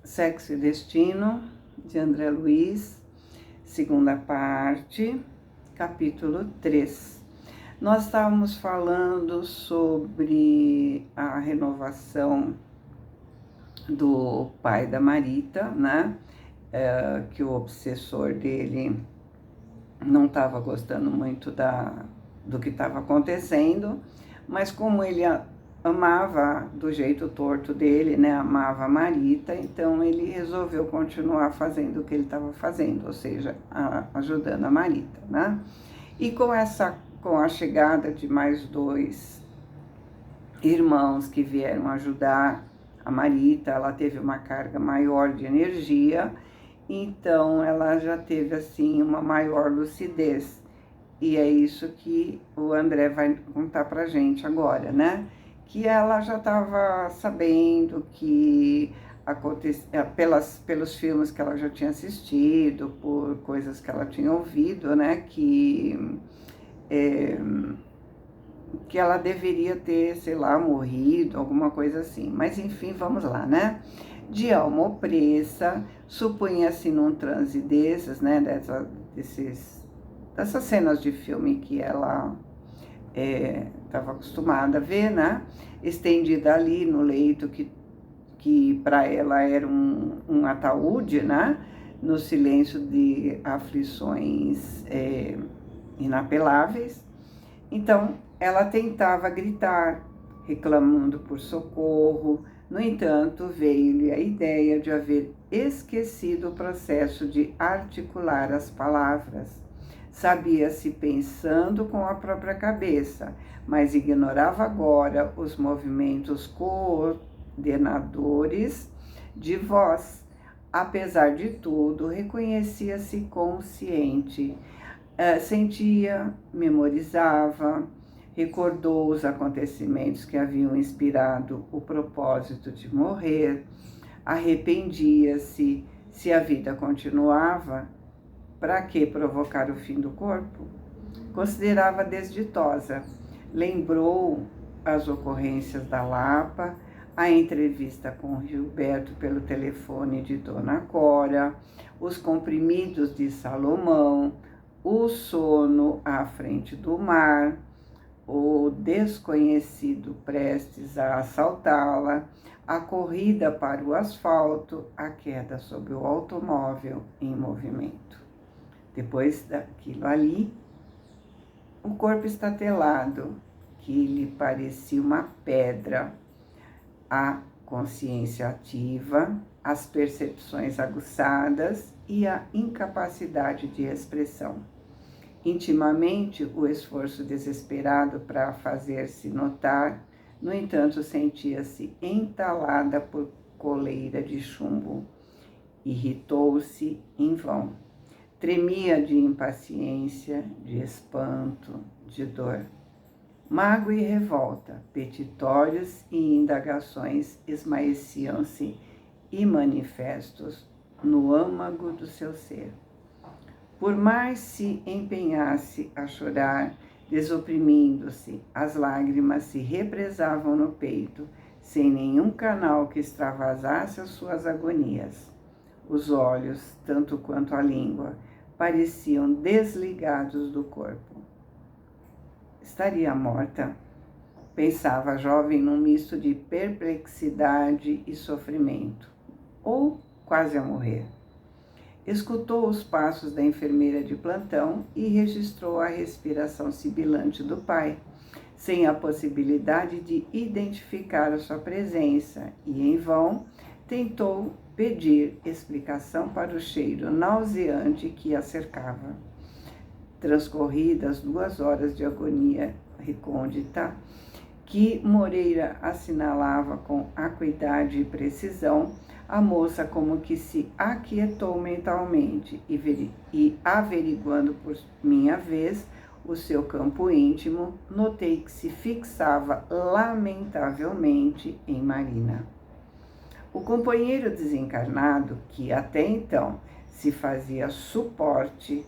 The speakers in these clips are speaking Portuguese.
Sexo e Destino, de André Luiz, segunda parte, capítulo 3. Nós estávamos falando sobre a renovação do pai da Marita, né? Que o obsessor dele não estava gostando muito do que estava acontecendo, mas como ele amava do jeito torto dele, né? Amava a Marita, então ele resolveu continuar fazendo o que ele estava fazendo, ou seja, ajudando a Marita, né? E com a chegada de mais 2 irmãos que vieram ajudar a Marita, ela teve uma carga maior de energia, então ela já teve assim uma maior lucidez. E é isso que o André vai contar pra gente agora, né? Que ela já estava sabendo que acontecia, pelos filmes que ela já tinha assistido, por coisas que ela tinha ouvido, né? Que ela deveria ter, sei lá, morrido, alguma coisa assim. Mas enfim, vamos lá, né? De alma opressa, supunha-se num transe desses, né? Dessas cenas de filme que ela estava acostumada a ver, né? Estendida ali no leito que para ela era um ataúde, né? No silêncio de aflições inapeláveis. Então, ela tentava gritar, reclamando por socorro. No entanto, veio-lhe a ideia de haver esquecido o processo de articular as palavras. Sabia-se pensando com a própria cabeça, mas ignorava agora os movimentos coordenadores de voz. Apesar de tudo, reconhecia-se consciente. Sentia, memorizava, recordou os acontecimentos que haviam inspirado o propósito de morrer, arrependia-se. Se a vida continuava, para que provocar o fim do corpo? Considerava desditosa. Lembrou as ocorrências da Lapa, a entrevista com Gilberto pelo telefone de Dona Cora, os comprimidos de Salomão, o sono à frente do mar, o desconhecido prestes a assaltá-la, a corrida para o asfalto, a queda sobre o automóvel em movimento. Depois daquilo ali, o corpo estatelado, que lhe parecia uma pedra, a consciência ativa, as percepções aguçadas e a incapacidade de expressão. Intimamente, o esforço desesperado para fazer-se notar, no entanto, sentia-se entalada por coleira de chumbo. Irritou-se em vão. Tremia de impaciência, de espanto, de dor. Mágoa e revolta, petitórios e indagações esmaeciam-se e manifestos no âmago do seu ser. Por mais se empenhasse a chorar, desoprimindo-se, as lágrimas se represavam no peito, sem nenhum canal que extravasasse as suas agonias. Os olhos, tanto quanto a língua, pareciam desligados do corpo. Estaria morta? Pensava a jovem num misto de perplexidade e sofrimento. Ou quase a morrer. Escutou os passos da enfermeira de plantão e registrou a respiração sibilante do pai, sem a possibilidade de identificar a sua presença, e em vão tentou pedir explicação para o cheiro nauseante que a cercava. Transcorridas 2 horas de agonia recôndita, que Moreira assinalava com acuidade e precisão, a moça como que se aquietou mentalmente e averiguando por minha vez o seu campo íntimo, notei que se fixava lamentavelmente em Marina. O companheiro desencarnado, que até então se fazia suporte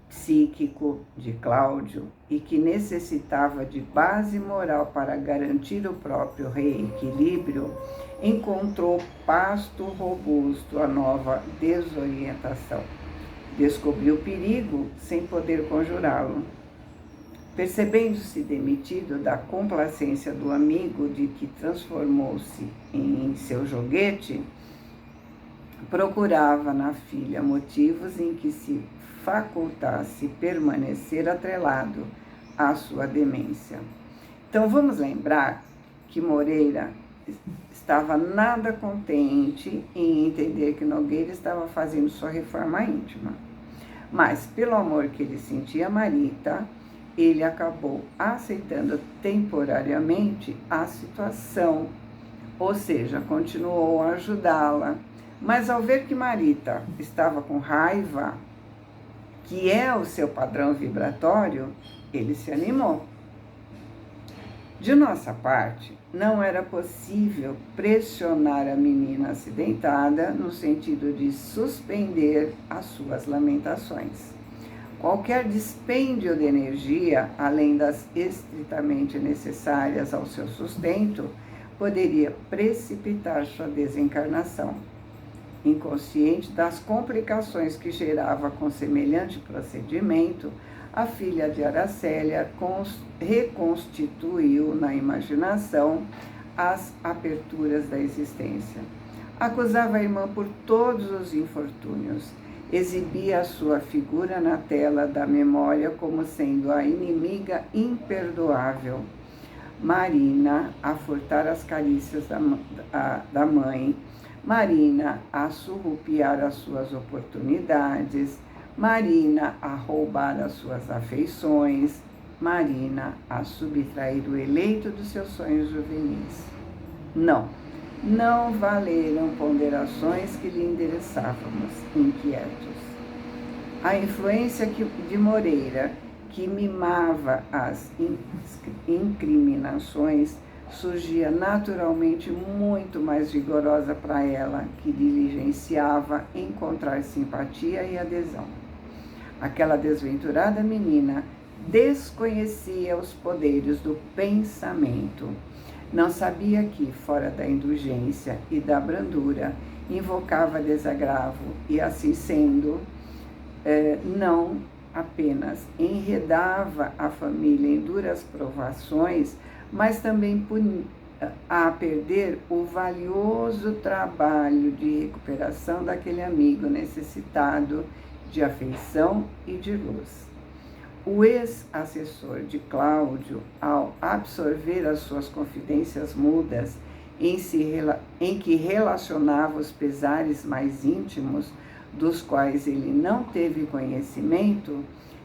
psíquico de Cláudio e que necessitava de base moral para garantir o próprio reequilíbrio, encontrou pasto robusto a nova desorientação. Descobriu o perigo sem poder conjurá-lo. Percebendo-se demitido da complacência do amigo de que transformou-se em seu joguete, procurava na filha motivos em que se facultasse permanecer atrelado à sua demência. Então vamos lembrar que Moreira estava nada contente em entender que Nogueira estava fazendo sua reforma íntima. Mas, pelo amor que ele sentia a Marita, ele acabou aceitando temporariamente a situação, ou seja, continuou a ajudá-la. Mas ao ver que Marita estava com raiva, que é o seu padrão vibratório, ele se animou. De nossa parte, não era possível pressionar a menina acidentada no sentido de suspender as suas lamentações. Qualquer dispêndio de energia, além das estritamente necessárias ao seu sustento, poderia precipitar sua desencarnação. Inconsciente das complicações que gerava com semelhante procedimento, a filha de Aracélia reconstituiu na imaginação as aperturas da existência. Acusava a irmã por todos os infortúnios, exibia a sua figura na tela da memória como sendo a inimiga imperdoável. Marina a furtar as carícias da mãe, Marina a surrupiar as suas oportunidades, Marina a roubar as suas afeições, Marina a subtrair o eleito dos seus sonhos juvenis. Não valeram ponderações que lhe endereçávamos, inquietos. A influência de Moreira, que mimava as incriminações, surgia naturalmente muito mais vigorosa para ela, que diligenciava encontrar simpatia e adesão. Aquela desventurada menina desconhecia os poderes do pensamento. Não sabia que, fora da indulgência e da brandura, invocava desagravo e, assim sendo, não apenas enredava a família em duras provações, mas também a perder o valioso trabalho de recuperação daquele amigo necessitado de afeição e de luz. O ex-assessor de Cláudio, ao absorver as suas confidências mudas, em que relacionava os pesares mais íntimos, dos quais ele não teve conhecimento,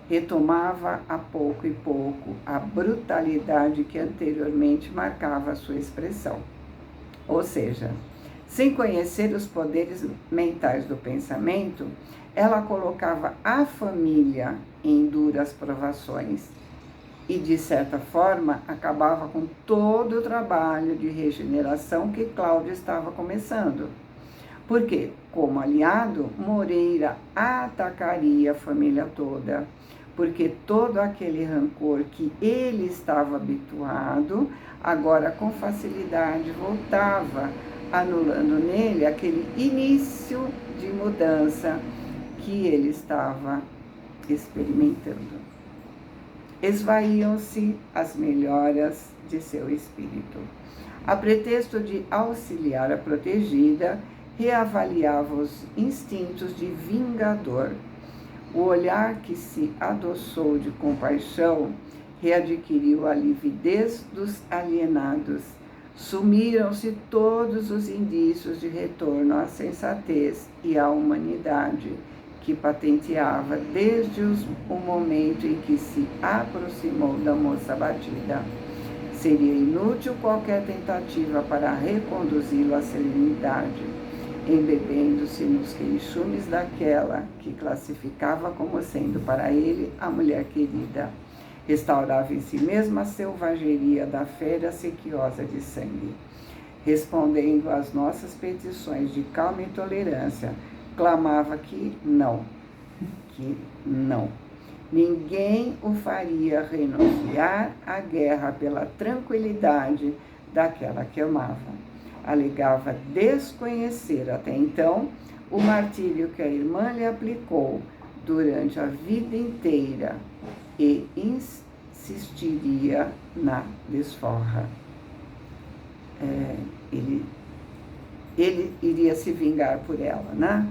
retomava a pouco e pouco a brutalidade que anteriormente marcava a sua expressão. Ou seja, sem conhecer os poderes mentais do pensamento, ela colocava a família em duras provações e, de certa forma, acabava com todo o trabalho de regeneração que Cláudio estava começando. Porque, como aliado, Moreira atacaria a família toda, porque todo aquele rancor que ele estava habituado, agora com facilidade voltava, anulando nele aquele início de mudança que ele estava experimentando. Esvaíam-se as melhoras de seu espírito. A pretexto de auxiliar a protegida, reavaliava os instintos de vingador. O olhar que se adoçou de compaixão readquiriu a lividez dos alienados. Sumiram-se todos os indícios de retorno à sensatez e à humanidade que patenteava desde o momento em que se aproximou da moça abatida. Seria inútil qualquer tentativa para reconduzi-lo à serenidade, embebendo-se nos queixumes daquela que classificava como sendo para ele a mulher querida. Restaurava em si mesma a selvageria da fera sequiosa de sangue. Respondendo às nossas petições de calma e tolerância, clamava que não. Ninguém o faria renunciar à guerra pela tranquilidade daquela que amava. Alegava desconhecer até então o martírio que a irmã lhe aplicou durante a vida inteira e insistiria na desforra. Ele iria se vingar por ela, né?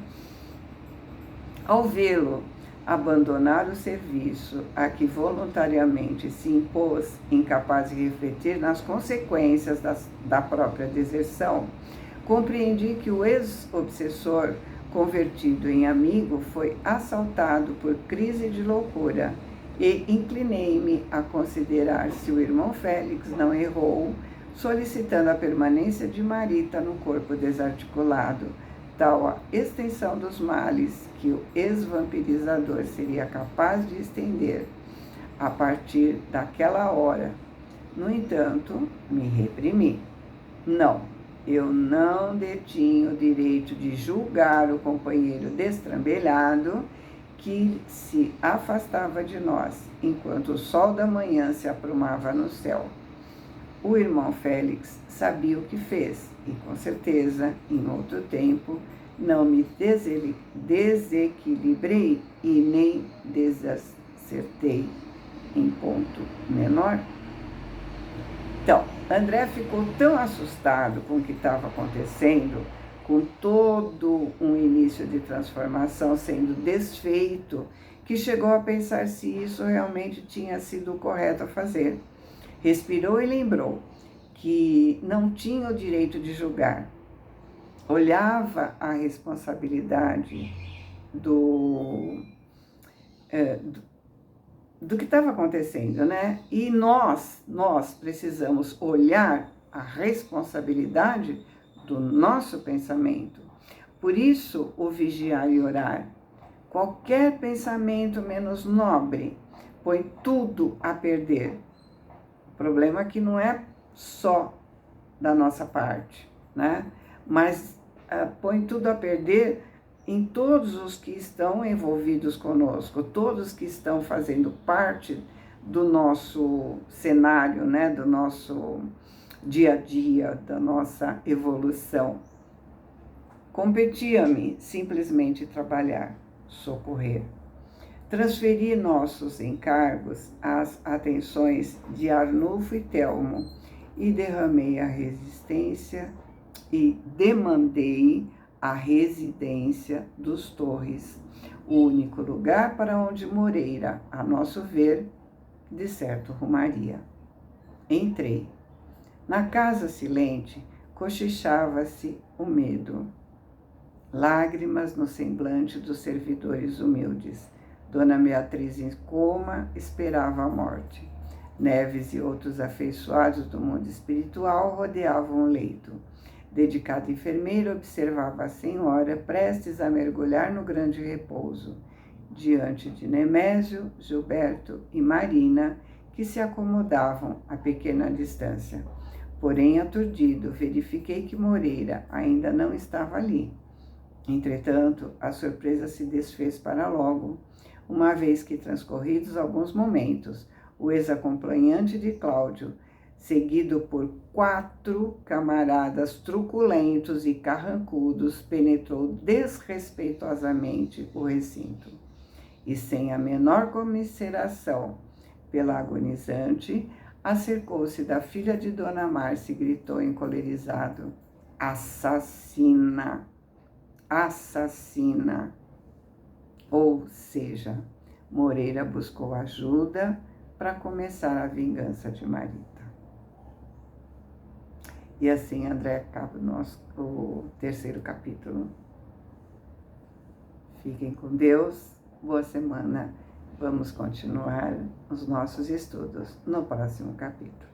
Ao vê-lo abandonar o serviço a que voluntariamente se impôs, incapaz de refletir nas consequências da própria deserção, compreendi que o ex-obsessor, convertido em amigo, foi assaltado por crise de loucura e inclinei-me a considerar se o irmão Félix não errou, solicitando a permanência de Marita no corpo desarticulado, tal a extensão dos males que o ex-vampirizador seria capaz de estender a partir daquela hora. No entanto, me reprimi. Não, eu não detinha o direito de julgar o companheiro destrambelhado que se afastava de nós, enquanto o sol da manhã se aprumava no céu. O irmão Félix sabia o que fez e, com certeza, em outro tempo, não me desequilibrei e nem desacertei em ponto menor. Então, André ficou tão assustado com o que estava acontecendo, com todo um início de transformação sendo desfeito, que chegou a pensar se isso realmente tinha sido o correto a fazer. Respirou e lembrou que não tinha o direito de julgar. Olhava a responsabilidade do que estava acontecendo, né? E nós precisamos olhar a responsabilidade do nosso pensamento. Por isso, o vigiar e orar. Qualquer pensamento menos nobre põe tudo a perder. O problema é que não é só da nossa parte, né? Mas põe tudo a perder em todos os que estão envolvidos conosco, todos que estão fazendo parte do nosso cenário, né? Do nosso dia a dia, da nossa evolução. Competia-me simplesmente trabalhar, socorrer. Transferi nossos encargos às atenções de Arnulfo e Telmo e demandei a residência dos Torres, o único lugar para onde Moreira, a nosso ver, de certo rumaria. Entrei. Na casa silente, cochichava-se o medo. Lágrimas no semblante dos servidores humildes. Dona Beatriz, em coma, esperava a morte. Neves e outros afeiçoados do mundo espiritual rodeavam o leito. Dedicado enfermeiro observava a senhora prestes a mergulhar no grande repouso, diante de Nemésio, Gilberto e Marina, que se acomodavam a pequena distância. Porém, aturdido, verifiquei que Moreira ainda não estava ali. Entretanto, a surpresa se desfez para logo, uma vez que, transcorridos alguns momentos, o ex-acompanhante de Cláudio, seguido por 4 camaradas truculentos e carrancudos, penetrou desrespeitosamente o recinto. E sem a menor comiseração pela agonizante, acercou-se da filha de Dona Márcia e gritou encolerizado: assassina! Assassina! Ou seja, Moreira buscou ajuda para começar a vingança de Marita. E assim, André, acaba o 3º capítulo. Fiquem com Deus, boa semana. Vamos continuar os nossos estudos no próximo capítulo.